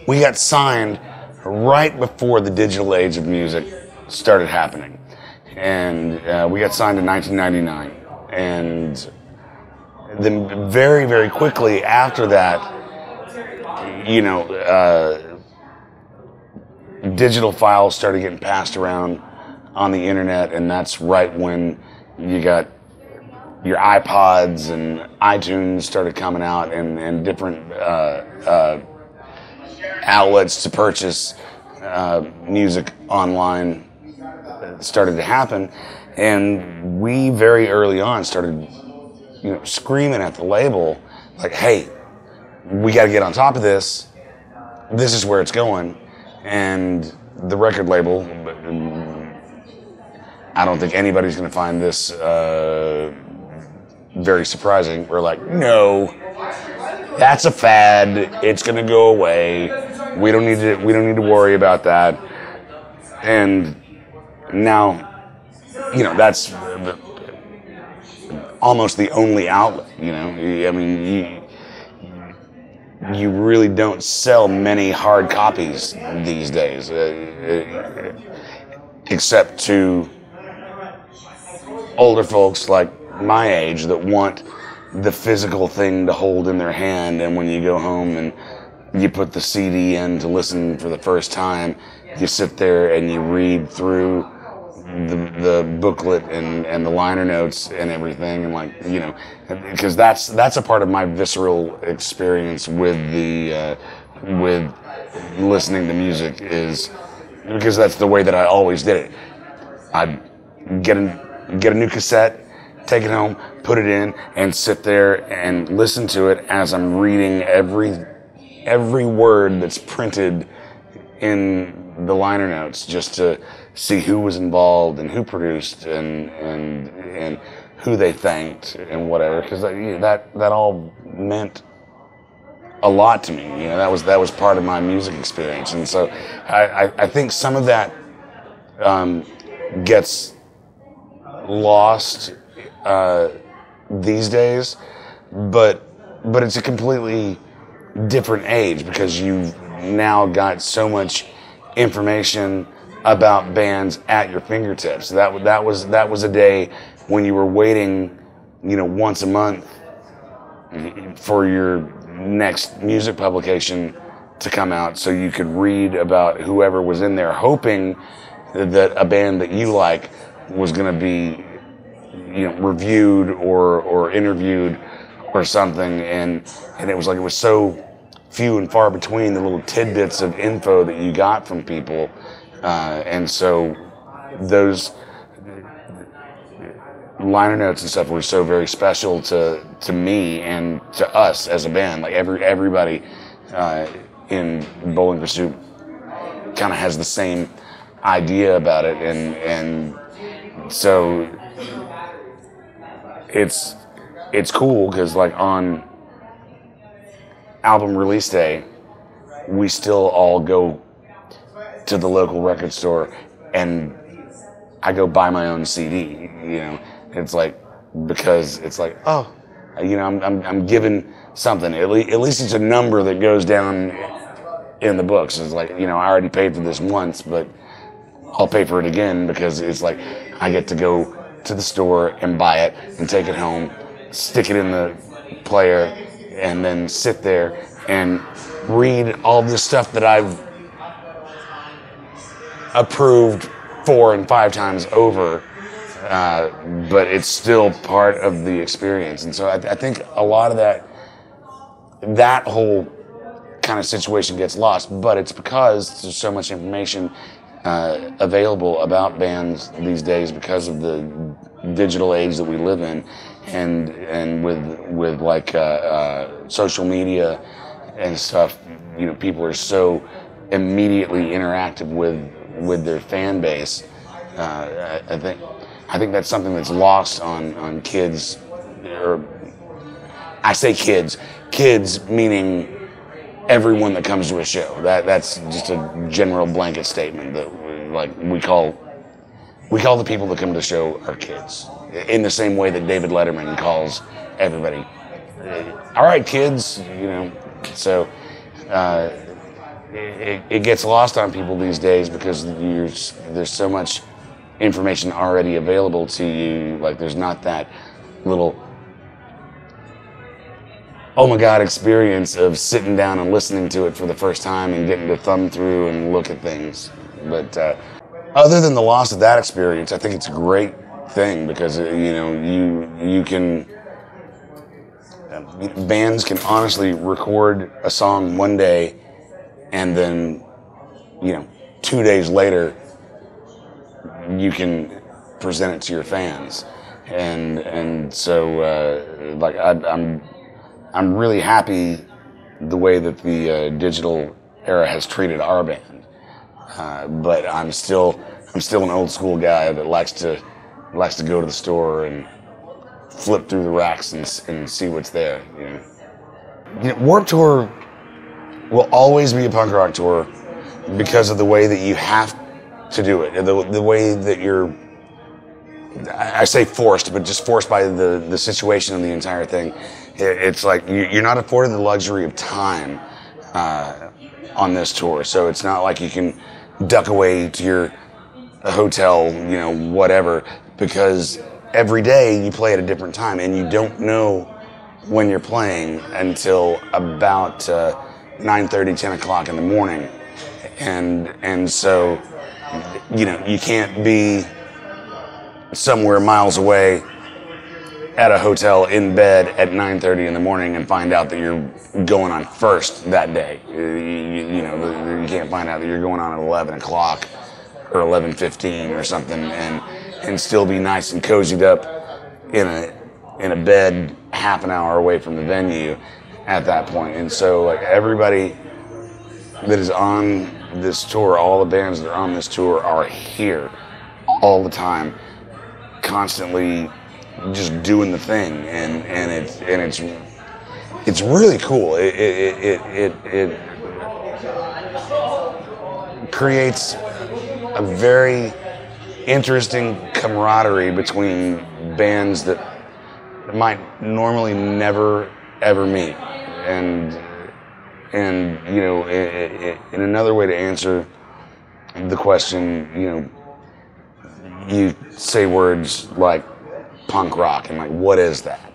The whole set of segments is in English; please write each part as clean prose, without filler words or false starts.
we got signed right before the digital age of music started happening. And we got signed in 1999. And then very, very quickly after that, digital files started getting passed around on the internet, and that's right when you got your iPods and iTunes started coming out, and different outlets to purchase music online started to happen. And we very early on started screaming at the label like, hey, we got to get on top of this. This is where it's going. And the record label, I don't think anybody's going to find this very surprising. We're like, no, that's a fad. It's going to go away. We don't need to worry about that. And now, that's almost the only outlet. I mean, you really don't sell many hard copies these days, except to older folks like my age that want the physical thing to hold in their hand. And when you go home and you put the CD in to listen for the first time, you sit there and you read through the booklet and the liner notes and everything, and because that's a part of my visceral experience with with listening to music, is because that's the way that I always did it. I'd get a new cassette, take it home, put it in, and sit there and listen to it as I'm reading every word that's printed in the liner notes, just to see who was involved and who produced and who they thanked and whatever, because that all meant a lot to me. That was part of my music experience. And so I think some of that gets lost these days, but it's a completely different age, because you've now got so much information about bands at your fingertips. That was a day when you were waiting, once a month for your next music publication to come out, so you could read about whoever was in there, hoping that a band that you like was going to be, reviewed or interviewed or something. And it was so few and far between the little tidbits of info that you got from people. And so those liner notes and stuff were so very special to me and to us as a band. Like everybody in Bowling Pursuit kind of has the same idea about it, and so it's cool, because on album release day, we still all go to the local record store, and I go buy my own CD. It's because it's oh, I'm given something. At least it's a number that goes down in the books. It's I already paid for this once, but I'll pay for it again, because it's I get to go to the store and buy it and take it home, stick it in the player, and then sit there and read all this stuff that I've approved 4 and 5 times over, but it's still part of the experience. And so I think a lot of that whole kind of situation gets lost, but it's because there's so much information available about bands these days, because of the digital age that we live in, and with social media and stuff. People are so immediately interactive with their fan base. I think that's something that's lost on kids, or I say kids meaning everyone that comes to a show. That's just a general blanket statement that we call the people that come to the show our kids, in the same way that David Letterman calls everybody, all right, kids. So it gets lost on people these days because there's so much information already available to you. Like, there's not that little oh my God experience of sitting down and listening to it for the first time and getting to thumb through and look at things. But other than the loss of that experience, I think it's a great thing because you can bands can honestly record a song one day and then 2 days later you can present it to your fans, and so like I'm really happy the way that the digital era has treated our band, but I'm still an old school guy that likes to go to the store and flip through the racks and see what's there. Warped Tour will always be a punk rock tour because of the way that you have to do it, the way that you're, I say forced, but just forced by the situation of the entire thing. It's like you're not afforded the luxury of time on this tour, so it's not like you can duck away to your hotel, whatever, because every day you play at a different time, and you don't know when you're playing until about 9:30, 10 o'clock in the morning, and so you can't be somewhere miles away at a hotel in bed at 9:30 in the morning and find out that you're going on first that day. You can't find out that you're going on at 11 o'clock or 11:15 or something, and still be nice and cozied up in a bed half an hour away from the venue at that point. And so, like, everybody that is on this tour, all the bands that are on this tour are here all the time, constantly just doing the thing, and it's really cool. It creates a very interesting camaraderie between bands that might normally never ever meet, and in another way to answer the question, you say words like punk rock, and like, what is that?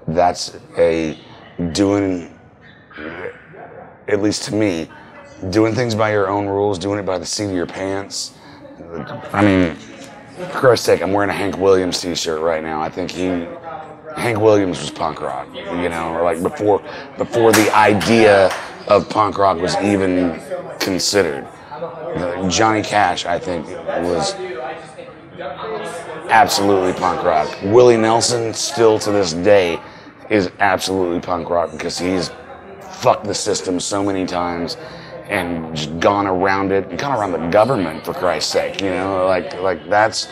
That's a doing, at least to me, doing things by your own rules, doing it by the seat of your pants. I mean, for Christ's sake, I'm wearing a Hank Williams t-shirt right now. I think Hank Williams was punk rock, or like before the idea of punk rock was even considered. Johnny Cash, I think, was absolutely punk rock. Willie Nelson, still to this day, is absolutely punk rock because he's fucked the system so many times and just gone around it, and gone around the government, for Christ's sake. Like that's,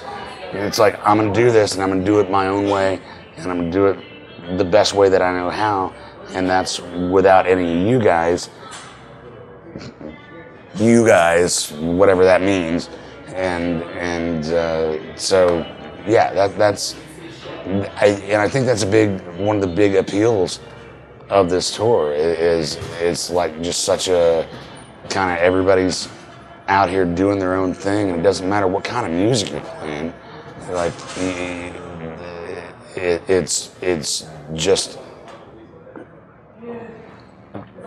it's like, I'm gonna do this and I'm gonna do it my own way, and I'm gonna do it the best way that I know how, and that's without any of you guys, whatever that means, and so yeah, that's I think that's one of the big appeals of this tour is it's like just such a kind of, everybody's out here doing their own thing, and it doesn't matter what kind of music you're playing. Like, it's just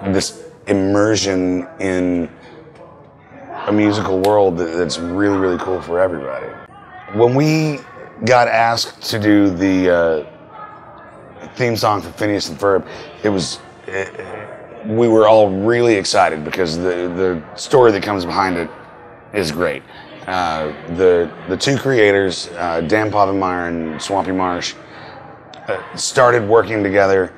this immersion in a musical world that's really, really cool for everybody. When we got asked to do the theme song for Phineas and Ferb, we were all really excited because the story that comes behind it is great. The two creators, Dan Povenmire and Swampy Marsh, started working together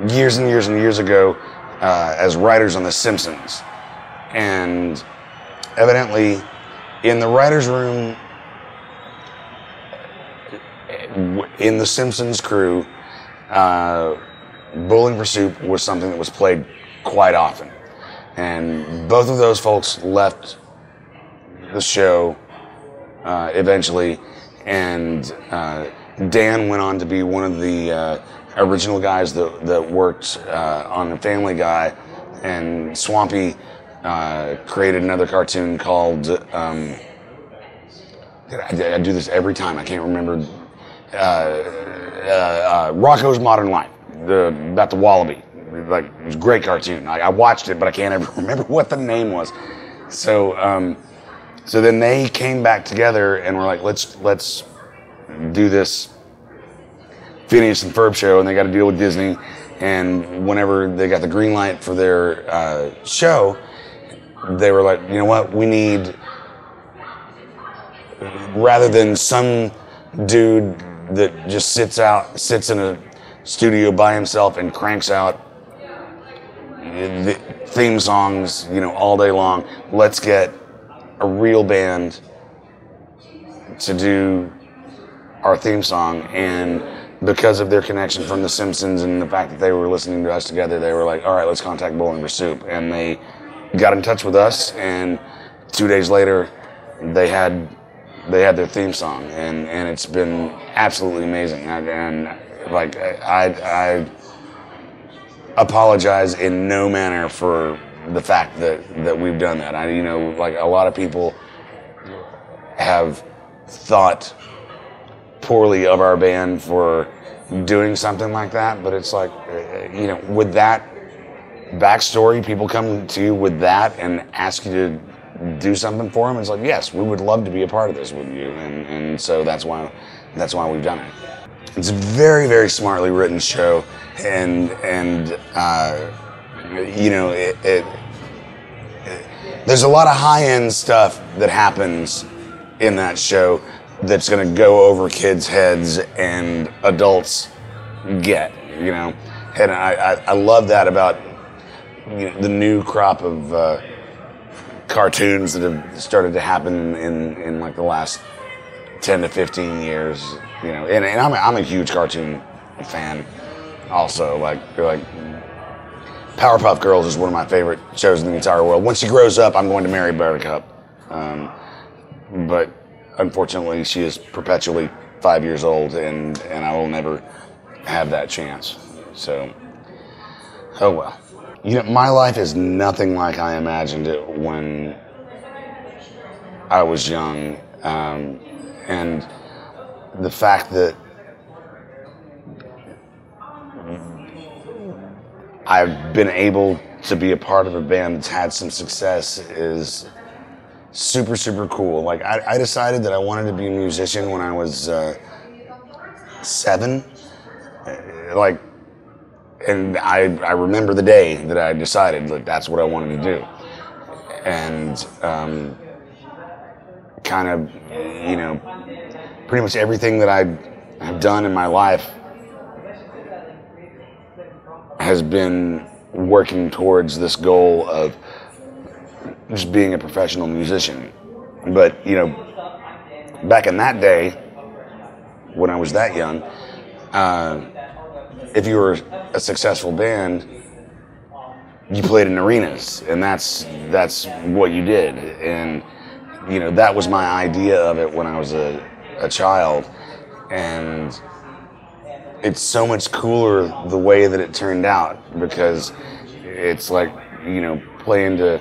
years and years and years ago as writers on The Simpsons. And evidently, in the writer's room, in the Simpsons crew, Bowling for Soup was something that was played quite often. And both of those folks left the show eventually, and Dan went on to be one of the original guys that worked on the Family Guy, and Swampy created another cartoon called. I do this every time. I can't remember. Rocko's Modern Life, about the wallaby. Like, it was a great cartoon. I watched it, but I can't ever remember what the name was. So then they came back together and were like, let's do this Phineas and Ferb show, and they got to deal with Disney. And whenever they got the green light for their show, they were like, you know what, we need, rather than some dude that just sits in a studio by himself and cranks out the theme songs, all day long, let's get a real band to do our theme song. And because of their connection from The Simpsons and the fact that they were listening to us together, they were like, all right, let's contact Bowling for Soup. And they got in touch with us, and 2 days later, they had their theme song, and it's been absolutely amazing. I apologize in no manner for the fact that we've done that. A lot of people have thought poorly of our band for doing something like that, but it's like, with that backstory, people come to you with that and ask you to do something for them. It's like, yes, we would love to be a part of this with you, and so that's why we've done it. It's a very, very smartly written show, and there's a lot of high-end stuff that happens in that show that's going to go over kids' heads and adults get, and I love that about the new crop of cartoons that have started to happen in like the last 10 to 15 years, and I'm a huge cartoon fan also. Like Powerpuff Girls is one of my favorite shows in the entire world. When she grows up, I'm going to marry Buttercup, but unfortunately she is perpetually 5 years old, and I will never have that chance. So, oh well. My life is nothing like I imagined it when I was young. And the fact that I've been able to be a part of a band that's had some success is super, super cool. Like, I decided that I wanted to be a musician when I was 7. And I remember the day that I decided that that's what I wanted to do. And kind of, pretty much everything that I have done in my life has been working towards this goal of just being a professional musician. But, back in that day, when I was that young, if you were a successful band, you played in arenas, and that's what you did. And that was my idea of it when I was a child, and it's so much cooler the way that it turned out, because it's like, playing to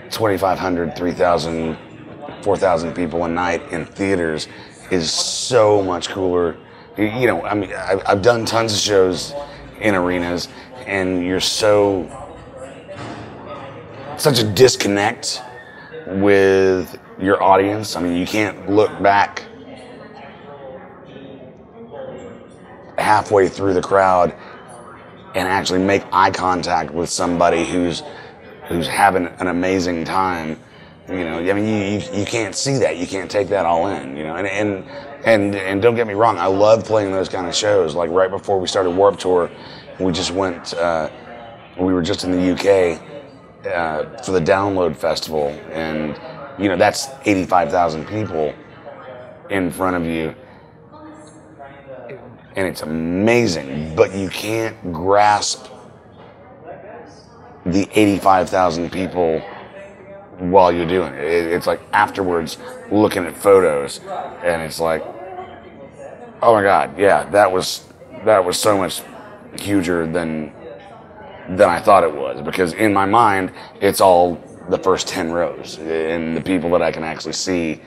2,500, 3,000, 4,000 people a night in theaters is so much cooler. I've done tons of shows in arenas, and you're such a disconnect with your audience. You can't look back halfway through the crowd and actually make eye contact with somebody who's having an amazing time. You can't see that. You can't take that all in. And don't get me wrong, I love playing those kind of shows. Like, right before we started Warped Tour, we just went. We were just in the UK for the Download Festival, and that's 85,000 people in front of you, and it's amazing. But you can't grasp the 85,000 people while you're doing it. It's like afterwards, looking at photos, and it's like, oh my God, yeah, that was so much huger than than I thought it was, because in my mind, it's all the first 10 rows and the people that I can actually see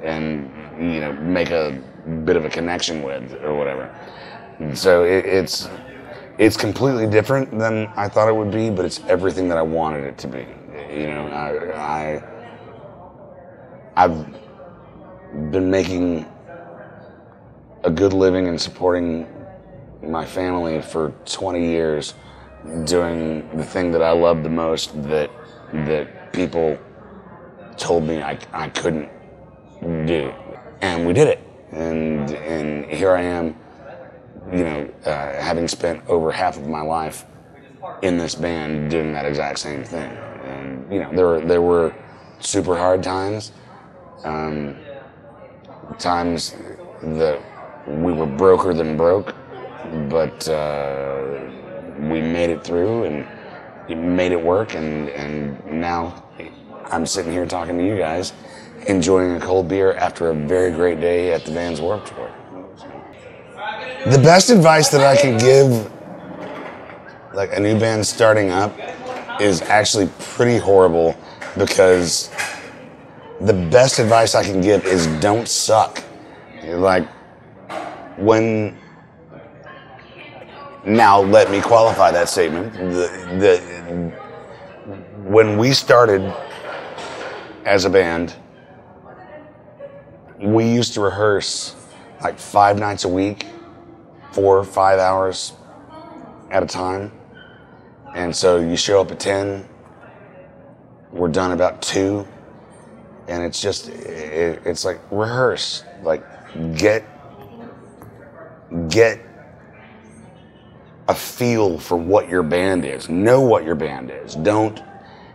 and, you know, make a bit of a connection with or whatever. And so it's completely different than I thought it would be, but it's everything that I wanted it to be. You know, I've been making a good living and supporting my family for 20 years, doing the thing that I love the most, that people told me I couldn't do, and we did it. And here I am, you know, having spent over half of my life in this band doing that exact same thing. And you know, there were super hard times, times that we were broker than broke, but we made it through and made it work, and now I'm sitting here talking to you guys, enjoying a cold beer after a very great day at the Vans Warped Tour. The best advice that I can give, like a new band starting up, is actually pretty horrible, because the best advice I can give is don't suck. Like, now let me qualify that statement. When we started as a band, we used to rehearse like 5 nights a week, 4 or 5 hours at a time. And so you show up at 10, we're done about 2, and it's just, it's like rehearse, like get a feel for what your band is. Know what your band is. Don't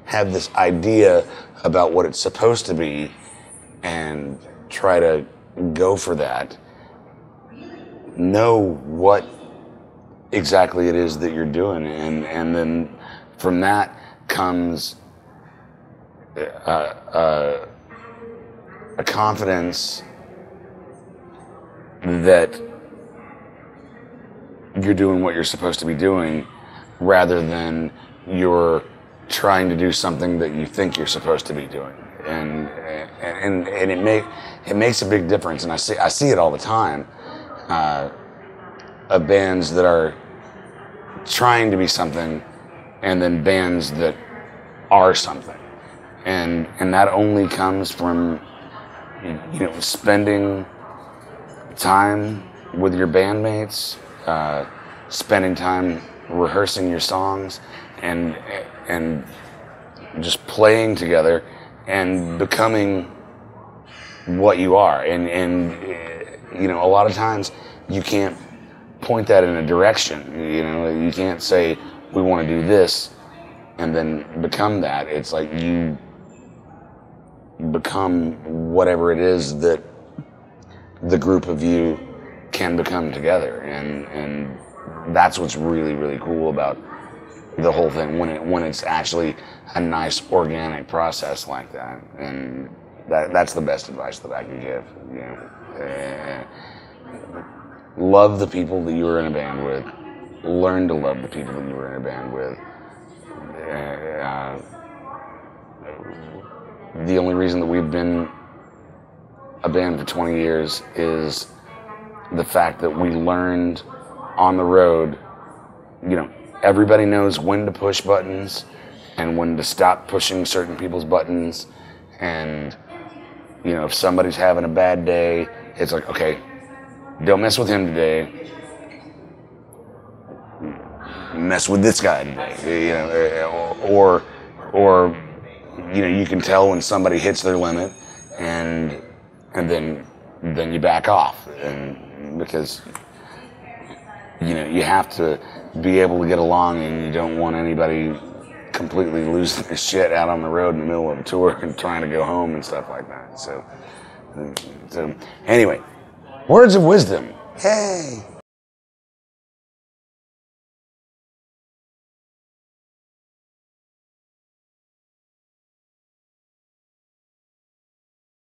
have this idea about what it's supposed to be and try to go for that. Know what exactly it is that you're doing, and then from that comes a confidence that you're doing what you're supposed to be doing, rather than you're trying to do something that you think you're supposed to be doing. And it makes a big difference, and I see it all the time, of bands that are trying to be something, and then bands that are something, and that only comes from, you know, spending time with your bandmates, spending time rehearsing your songs, and just playing together and becoming what you are. And you know, a lot of times you can't point that in a direction. You know, you can't say we want to do this and then become that. It's like you become whatever it is that the group of you can become together, and that's what's really, really cool about the whole thing, when it's actually a nice organic process like that. And that's the best advice that I can give. You know, love the people that you were in a band with. Learn to love the people that you were in a band with. The only reason that we've been a band for 20 years is the fact that we learned on the road. You know, everybody knows when to push buttons and when to stop pushing certain people's buttons. And, you know, if somebody's having a bad day, it's like, okay, don't mess with him today. Mess with this guy today. You know, or you know, you can tell when somebody hits their limit, and then you back off, and because, you know, you have to be able to get along, and you don't want anybody completely losing their shit out on the road in the middle of a tour and trying to go home and stuff like that. So anyway, words of wisdom. Hey.